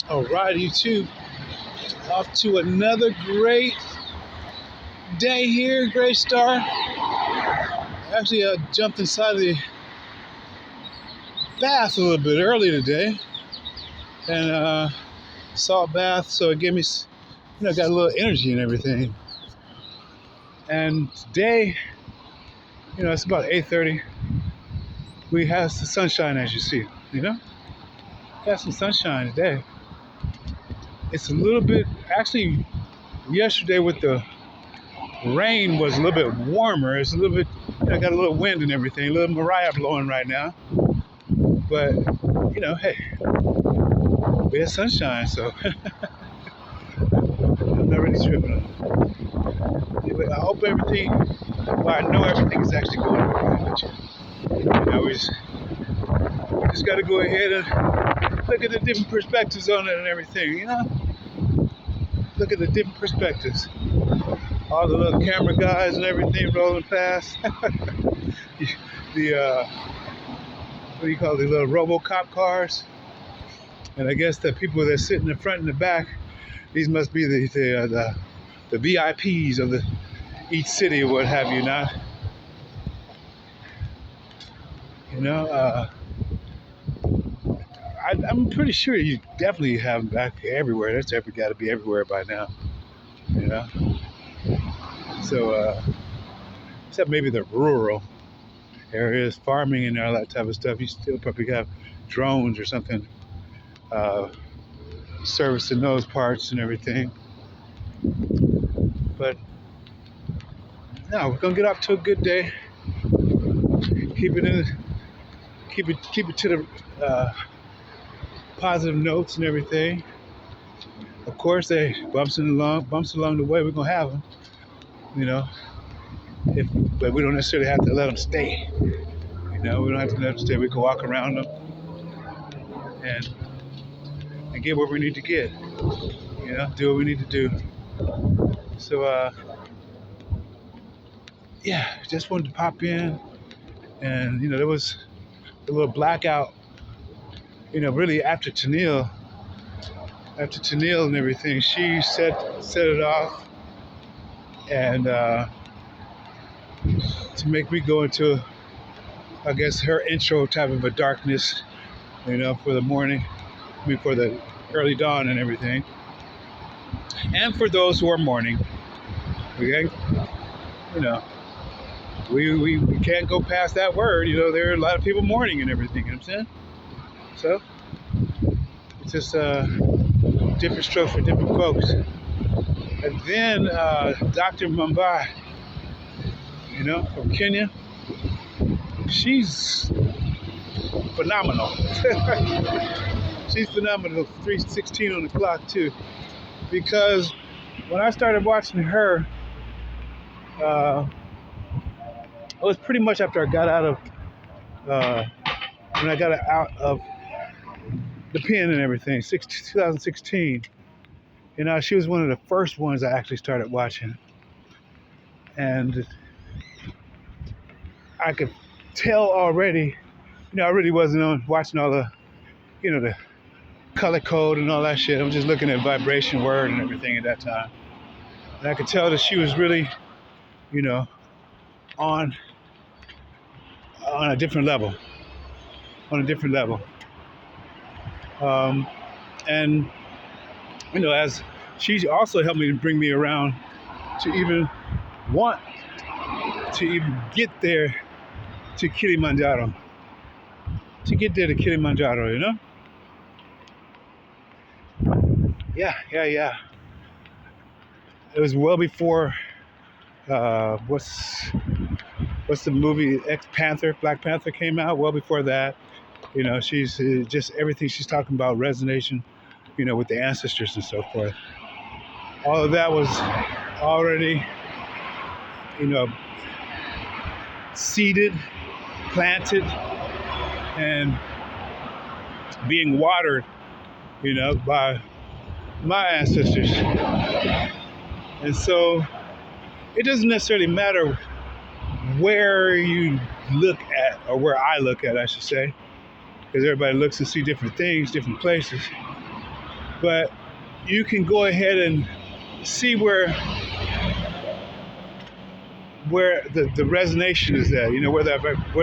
All right, YouTube. Off to another great day here. Great start. Actually, I jumped inside the bath a little bit early today, and salt bath, so it gave me, got a little energy and everything. And today, it's about 8:30. We have some sunshine, as you see. Got some sunshine today. It's a little bit, actually, yesterday with the rain was a little bit warmer. It's a little bit, got a little wind and everything, a little Mariah blowing right now. But, hey, we had sunshine, so I'm not really tripping on it. Anyway, I hope everything, I know everything is actually going all right with you. We just got to go ahead and look at the different perspectives on it and everything, Look at the different perspectives. All the little camera guys and everything rolling past. The what do you call it, the little RoboCop cars? And I guess the people that sit in the front and the back, these must be the VIPs of each city or what have you not. I'm pretty sure you definitely have them back everywhere. That's got to be everywhere by now. So, except maybe the rural areas, farming and all that type of stuff, you still probably have drones or something servicing those parts and everything. But no, we're gonna get off to a good day. Keep it to the positive notes and everything. Of course, bumps along the way. We're gonna have them, but we don't necessarily have to let them stay. We don't have to let them stay. We can walk around them and get what we need to get. Do what we need to do. So, just wanted to pop in, and there was a little blackout. Really after Tennille and everything, she set it off, and to make me go into, I guess, her intro type of a darkness, for the morning, for the early dawn and everything. And for those who are mourning, we can't go past that word. There are a lot of people mourning and everything. You know what I'm saying? So it's just different strokes for different folks. And then Dr. Mumbai, from Kenya, she's phenomenal. She's phenomenal. 3:16 on the clock too. Because when I started watching her, it was pretty much after I got out of the pen and everything, 2016. She was one of the first ones I actually started watching, and I could tell already. I really wasn't watching all the, the color code and all that shit. I was just looking at vibration word and everything at that time, and I could tell that she was really, on a different level. And as she also helped me to bring me around to even want to even get there to Kilimanjaro. Yeah. It was well before what's the movie, Black Panther came out. Well before that. She's just everything she's talking about, resonation, with the ancestors and so forth. All of that was already, seeded, planted, and being watered, by my ancestors. And so it doesn't necessarily matter where you look at, or where I look at, I should say, because everybody looks and see different things, different places. but you can go ahead and see where the resonation is at, where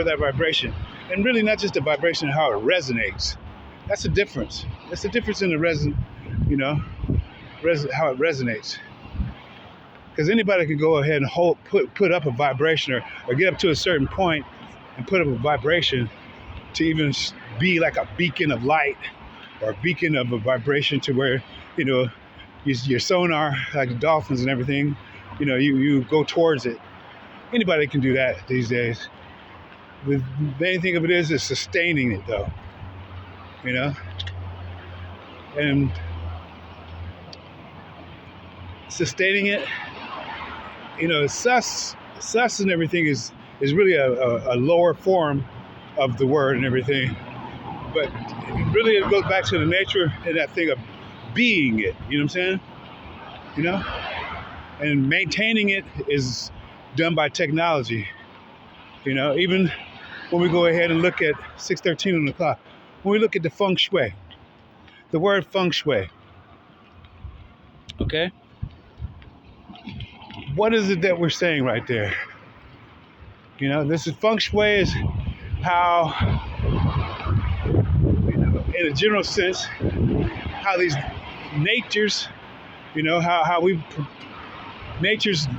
that vibration, and really not just the vibration, how it resonates. That's the difference. That's the difference in the you know, how it resonates. Because anybody can go ahead and put up a vibration or get up to a certain point and put up a vibration to even be like a beacon of light or a beacon of a vibration to where, your sonar, like the dolphins and everything, you go towards it. Anybody can do that these days. The main thing of it is sustaining it, though. And sustaining it, sus and everything is really a lower form of the word and everything. But really it goes back to the nature and that thing of being it, you know what I'm saying? And maintaining it is done by technology. Even when we go ahead and look at 6:13 on the clock, when we look at the feng shui, the word feng shui, okay? What is it that we're saying right there? This is feng shui is how, in a general sense, how these nature's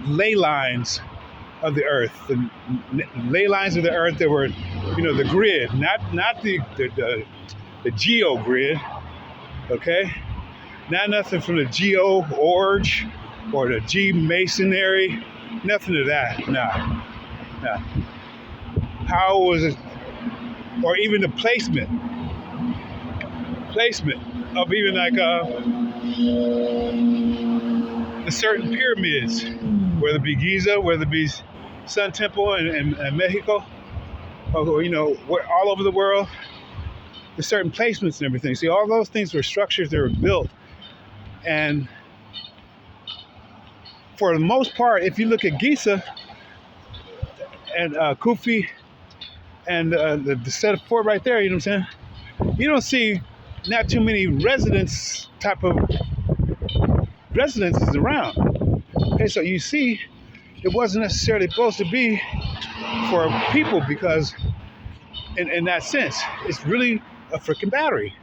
ley lines of the earth, the ley lines of the earth that were, the grid, not the geo grid, okay? Not nothing from the geo-org or the G-masonry, nothing of that, no. How was it, or even the placement of even like the certain pyramids, whether it be Giza, whether it be Sun Temple in Mexico, or where all over the world, the certain placements and everything. See, all those things were structures that were built, and for the most part, if you look at Giza and Kufi and the set of four right there, you know what I'm saying? You don't see not too many type of residences around. Okay, so you see, it wasn't necessarily supposed to be for people because, in that sense, it's really a freaking battery.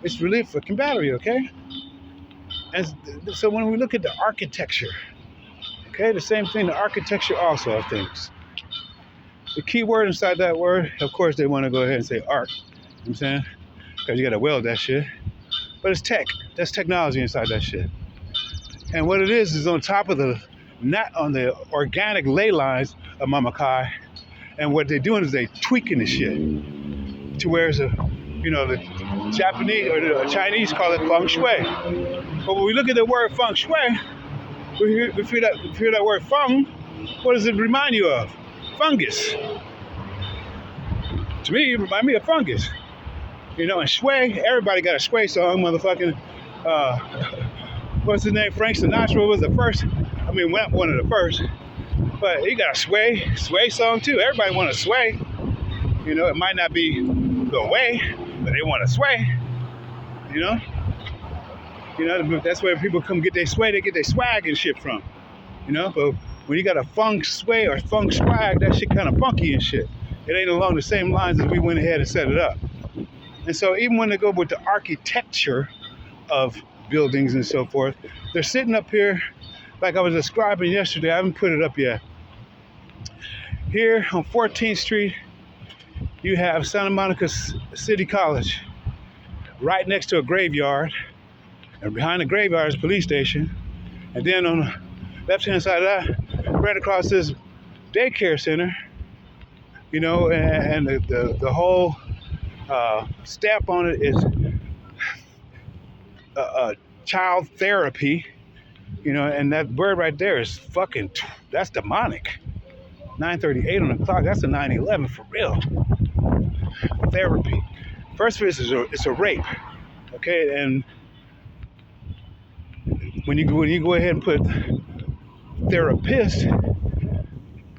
It's really a freaking battery, okay? And so when we look at the architecture, okay, the same thing, the architecture also of things. The key word inside that word, of course, they want to go ahead and say art. You know what I'm saying? Because you got to weld that shit. But it's tech. That's technology inside that shit. And what it is on top of not on the organic ley lines of Mamakai. And what they're doing is they tweaking the shit to where it's the Japanese or the Chinese call it feng shui. But when we look at the word feng shui, we hear that word feng, what does it remind you of? Fungus. To me, it reminds me of fungus. And shui, everybody got a shui song, motherfucking, what's his name? Frank Sinatra was the first. I mean, not one of the first, but he got a sway song too. Everybody want to sway. It might not be the way, but they want to sway. That's where people come get their sway. They get their swag and shit from. But when you got a feng shui or feng swag, that shit kind of funky and shit. It ain't along the same lines as we went ahead and set it up. And so even when they go with the architecture of buildings and so forth, they're sitting up here like I was describing yesterday. I haven't put it up yet. Here on 14th Street, you have Santa Monica City College right next to a graveyard, and behind the graveyard is a police station, and then on the left-hand side of that, right across this daycare center, and the whole stamp on it is child therapy, and that word right there is fucking, that's demonic. 9:38 on the clock, that's a 9/11 for real. Therapy. First of all, it's a rape, okay? And when you go ahead and put therapist,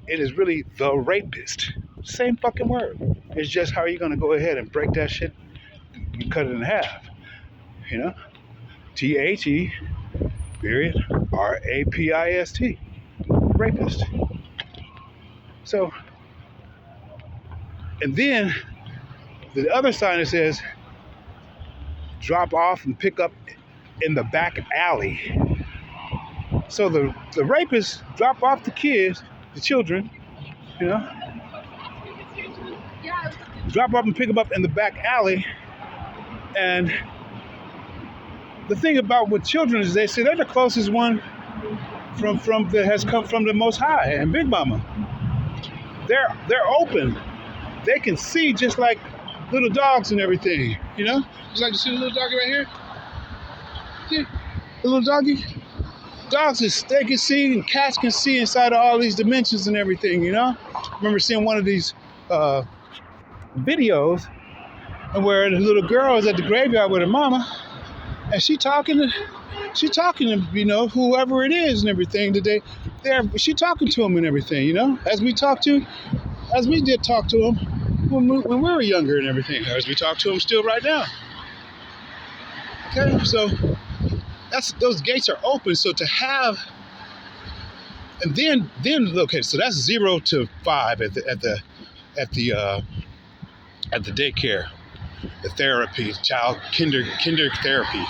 it is really the rapist. Same fucking word. It's just how you're gonna go ahead and break that shit. You cut it in half, THE period RAPIST, rapist. So, and then the other sign that says drop off and pick up in the back alley. So the rapists drop off the kids, the children, you know, drop off and pick them up in the back alley. And the thing about with children is they say they're the closest one from that has come from the Most High and Big Mama. They're open. They can see just like little dogs and everything, you know? Just like you see the little doggy right here? See? The little doggy? Dogs, they can see, and cats can see inside of all these dimensions and everything, you know? I remember seeing one of these videos where the little girl is at the graveyard with her mama, and she talking to, you know, whoever it is and everything today. She talking to him and everything, you know? As we did talk to him when we were younger and everything, as we talk to him still right now. Okay, so those gates are open. So to have, and then okay, so that's 0 to 5 at the daycare, the therapy, child kinder therapy.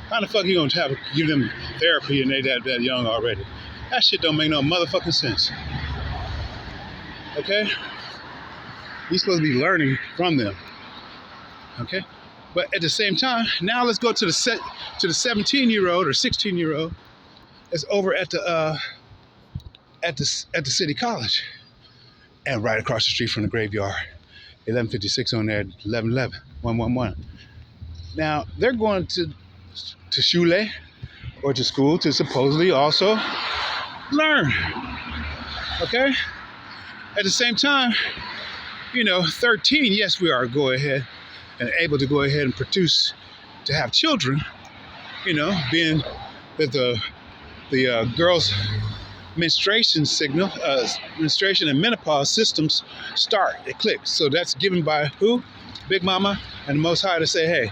How the fuck you gonna give them therapy and they that young already? That shit don't make no motherfucking sense. Okay, you're supposed to be learning from them. Okay. But at the same time, now let's go to the 17-year-old or 16-year-old that's over at the city college, and right across the street from the graveyard, 1156 on there, 1111, 111. Now they're going to shule or to school to supposedly also learn. Okay. At the same time, you know, 13. Yes, we are go ahead and able to go ahead and produce, to have children, you know, being that the girls' menstruation and menopause systems it clicks. So that's given by who? Big Mama and the Most High to say, hey,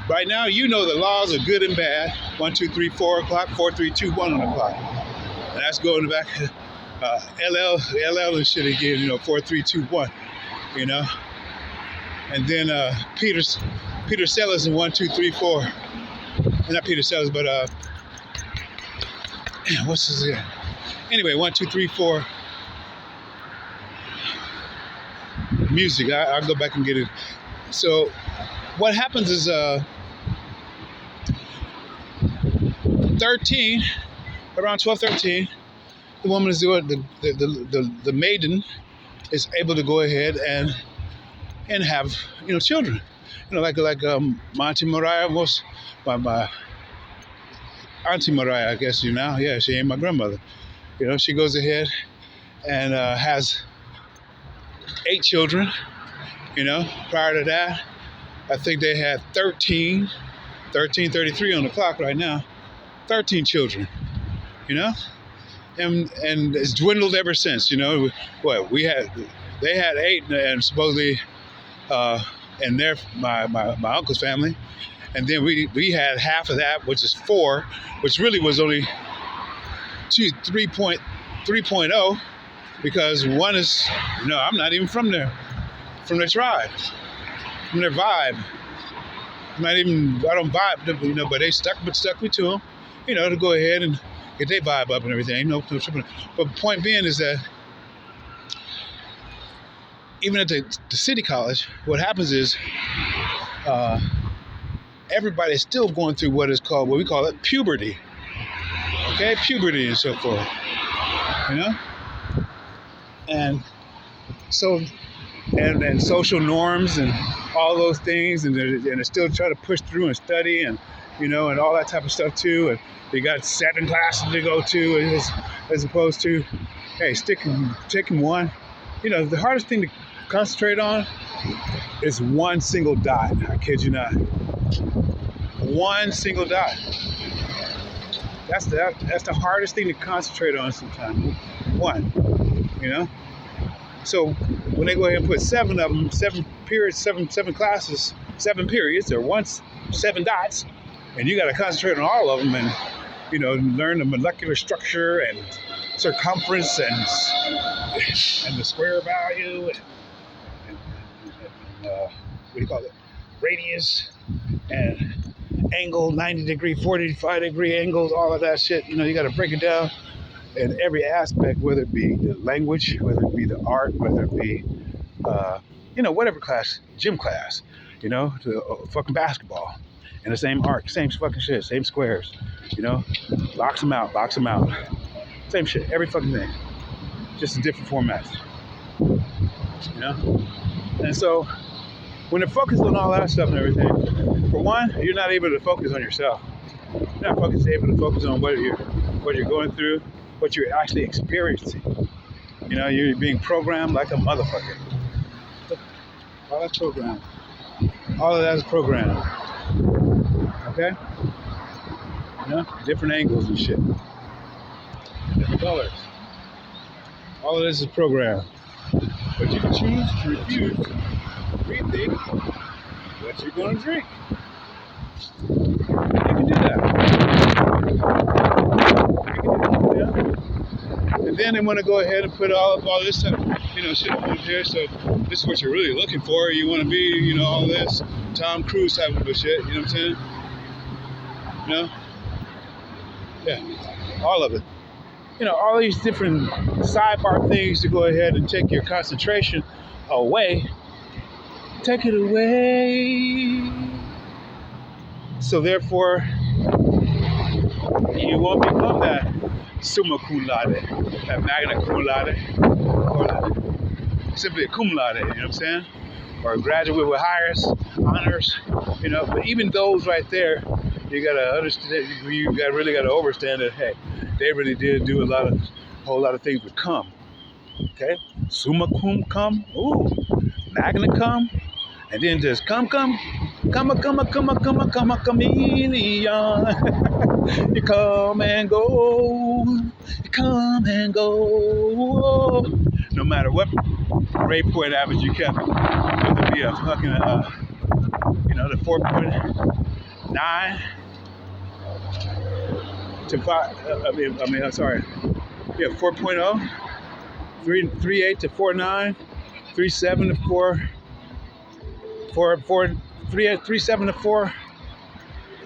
right now you know the laws are good and bad. 1, 2, 3, 4 o'clock, 4, 3, 2, 1 on the clock. And that's going back LL and shit again, you know, 4, 3, 2, 1, you know. And then Peter Sellers in 1, 2, 3, 4. Not Peter Sellers, but what's his name? Anyway, 1, 2, 3, 4. Music. I'll go back and get it. So what happens is 13, around 12, 13, the woman is doing the maiden is able to go ahead and have, you know, children, you know, like my Auntie Mariah, my Auntie Mariah, I guess, you know, yeah, she ain't my grandmother, you know, she goes ahead and has 8 children, you know. Prior to that, I think they had 13:33 on the clock right now, 13 children, you know, and it's dwindled ever since, you know. What they had 8, and supposedly and my uncle's family, and then we had half of that, which is 4, which really was only 3.0, because one is, you know, I'm not even from their tribe, from their vibe. I don't vibe, you know, but they stuck me to them, you know, to go ahead and get their vibe up and everything. No tripping. But the point being is that even at the city college, what happens is everybody's still going through what we call it puberty. Okay, puberty and so forth. You know, and so and social norms and all those things, and they're still trying to push through and study, and you know, and all that type of stuff too. And they got 7 classes to go to, as opposed to, hey, taking one. You know, the hardest thing to concentrate on is one single dot. I kid you not. One single dot. That's the hardest thing to concentrate on sometimes. One, you know. So when they go ahead and put 7 of them, 7 periods, seven classes, 7 periods or 7 dots, and you got to concentrate on all of them and learn the molecular structure and circumference and the square value and what do you call it, radius and angle, 90 degree, 45 degree angles, all of that shit. You got to break it down in every aspect, whether it be the language, whether it be the art, whether it be whatever class, gym class, to fucking basketball. And the same arc, same fucking shit, same squares, box them out, same shit, every fucking thing, just in different formats, And so when they're focused on all that stuff and everything, for one, you're not able to focus on yourself. You're not able to focus on what you're going through, what you're actually experiencing. You're being programmed like a motherfucker. All that's programmed. All of that is programmed. Okay? Different angles and shit. Different colors. All of this is programmed. But you can choose to refuse to rethink what you're going to drink. You can do that. And then they want to go ahead and put all this stuff, shit up here. So this is what you're really looking for. You want to be, all this Tom Cruise type of shit. You know what I'm saying? Yeah, all of it. All these different sidebar things to go ahead and take your concentration away. Take it away. So therefore, you won't become that summa cum laude, that magna cum laude, or simply a cum laude, you know what I'm saying? Or a graduate with honors, But even those right there, you gotta understand. Really gotta understand that. Hey, they really did do a whole lot of things with cum. Okay, summa cum, ooh, magna cum, and then just come, chameleon. You come and go, no matter what grade point average you kept, whether it be a fucking, the 4.9 to 5. 4.0, 3.8 to 4.9, 3.7 to 3.7 to 4,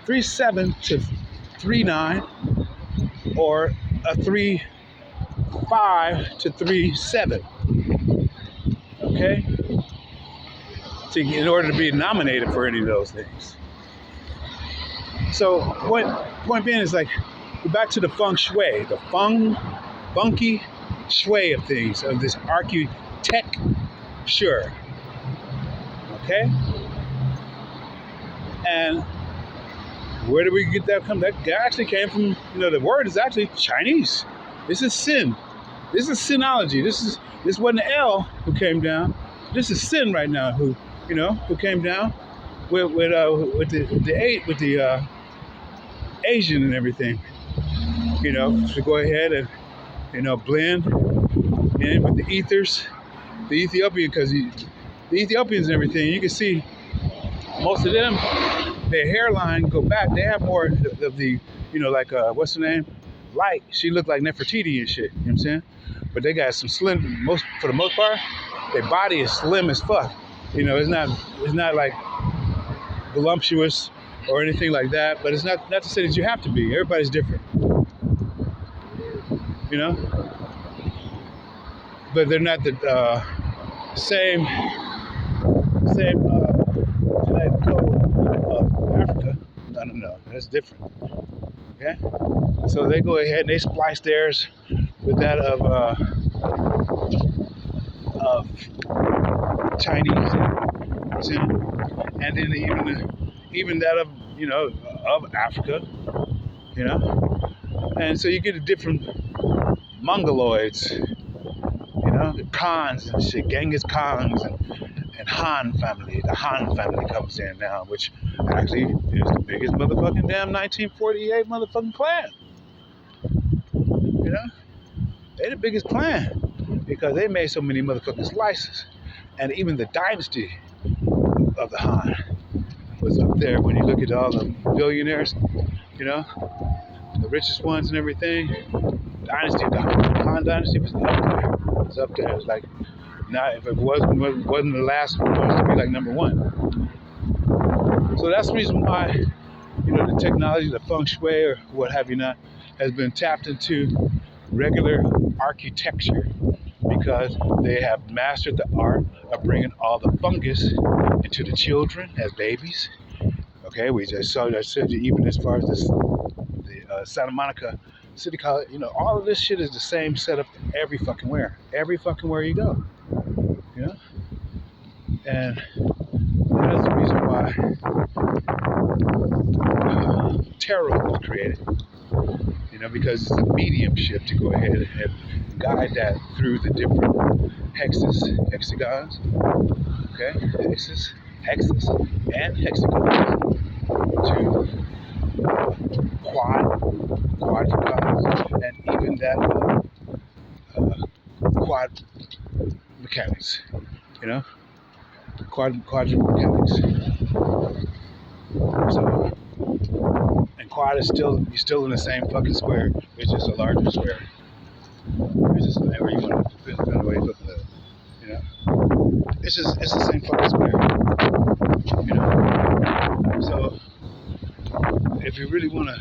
3.7 to 3.9, or a 3.5 to 3.7. Okay? In order to be nominated for any of those things. So point being is like, we're back to the feng shui, the funky shui of things, of this architecture. Okay? And where did we get that from? That actually came from, the word is actually Chinese. This is sin. This is sinology. This wasn't the L who came down. This is sin right now who came down with the Asian and everything. To go ahead and, blend in with the ethers, the Ethiopian, because the Ethiopians and everything, you can see most of them, their hairline go back. They have more of the, what's her name? Light. She looked like Nefertiti and shit. You know what I'm saying? But they got some slim. For the most part, their body is slim as fuck. It's not like voluptuous or anything like that. But it's not to say that you have to be. Everybody's different. But they're not the same genetic code of Africa. No, that's different. Okay, so they go ahead and they splice theirs with that of Chinese, and then even that of of Africa, and so you get a different mongoloids, the Khans and shit, Genghis Khans and Han family. The Han family comes in now, which actually is the biggest motherfucking damn 1948 motherfucking clan. They the biggest clan because they made so many motherfucking slices, and even the dynasty of the Han. was up there when you look at all the billionaires, you know, the richest ones and everything. The Han Dynasty was up there. It was up there. It was like, not if it wasn't the last one, it was to be like number one. So that's the reason why, the technology, the feng shui or what have you not, has been tapped into regular architecture because they have mastered the art of bringing all the fungus into the children as babies. Okay, we just saw that said even as far as the Santa Monica City College, all of this shit is the same setup every fucking where you go, you know, and that is the reason why tarot was created, because it's a mediumship to go ahead and guide that through the different hexagons, okay, hexes, and hexagons to quadrigons, and even that quad mechanics, quadrant mechanics. So, and quad is you're still in the same fucking square. It's just a larger square. It's just whatever you want to depend on the way you look at it. It's the same fucking square. So if you really want to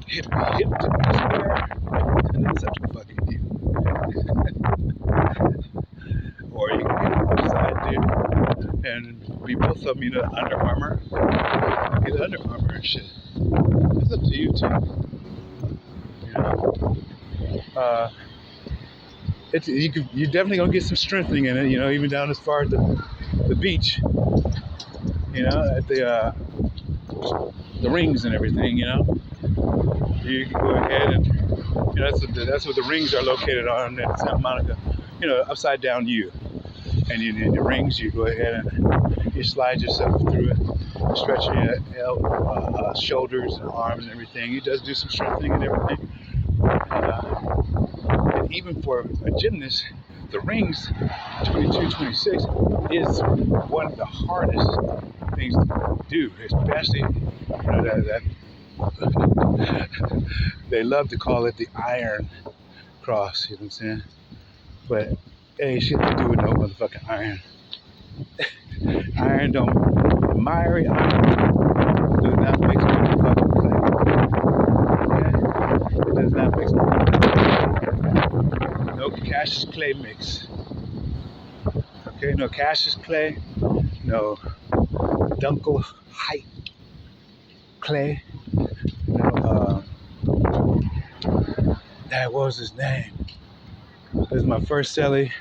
hit the square, then that's up to fucking you. Or you can get upside dude and be both of them, Under Armour. Get Under Armour and shit. It's up to you too. You're definitely gonna get some strengthening in it, even down as far as the beach, at the rings and everything, You can go ahead and that's what the rings are located on in Santa Monica, upside down U. And in the rings, you go ahead and you slide yourself through it, stretching your shoulders and arms and everything. It does do some strengthening and everything. And even for a gymnast, the rings 22, 26 is one of the hardest things to do, especially that they love to call it the iron cross. You know what I'm saying? But it ain't shit to do with no motherfucking iron. Iron miry iron do not mix with motherfucking clay. Okay? It does not mix with no Cassius clay mix. Okay, no Cassius clay, no Dunkel height clay, no what was his name? This is my first celly.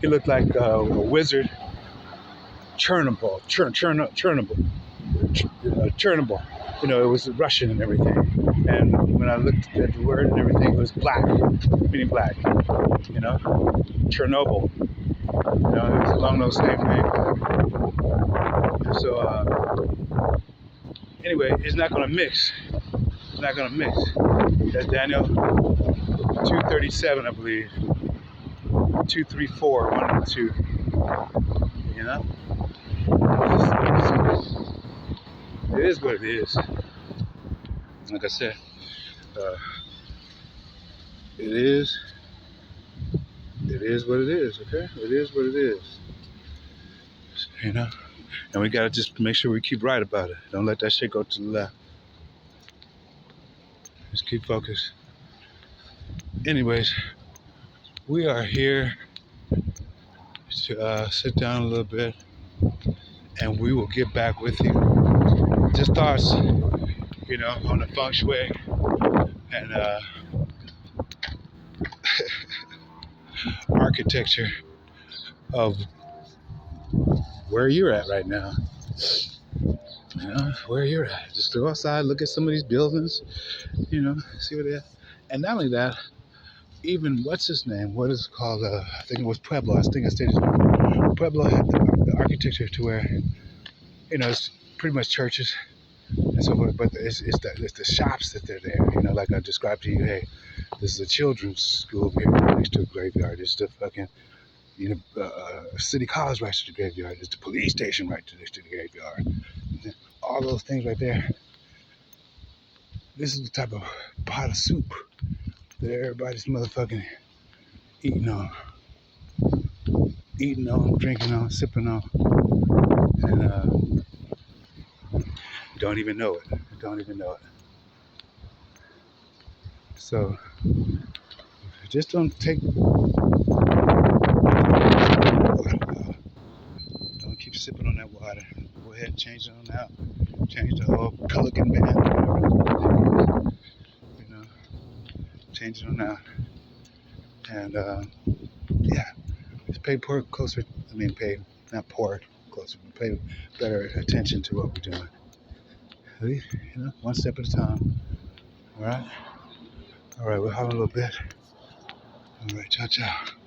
He looked like a wizard. Chernobyl. It was Russian and everything. And when I looked at the word and everything, it was black, meaning black. Chernobyl. It was along those same names. And so, anyway, it's not going to mix. It's not going to mix. That's Daniel 237, I believe. 234, 1 and 2. It is what it is. Like I said, it is what it is, okay? It is what it is. And we gotta just make sure we keep right about it. Don't let that shit go to the left. Just keep focused. Anyways, we are here to sit down a little bit, and we will get back with you. Just thoughts, on the feng shui and architecture of where you're at right now. Where you're at. Just go outside, look at some of these buildings, see what they are. And not only that, even what's his name? What is it called? I think it was Pueblo. I think I stated it before. Pueblo had the architecture to where, it's pretty much churches and so forth, but it's the shops that they're there. Like I described to you, hey, this is a children's school here next to a graveyard. It's the fucking, city college right to the graveyard. It's the police station right next to the graveyard. all those things right there. This is the type of pot of soup that everybody's motherfucking eating on, drinking on, sipping on, and don't even know it. Don't even know it. So just don't keep sipping on that water. Go ahead and change it on out. Change the whole Pelican band, whatever. You know, change it on out. And yeah, just pay closer. Pay not poor closer, but pay better attention to what we're doing. At least, one step at a time. All right. All right. We'll have a little bit. All right. Ciao, ciao.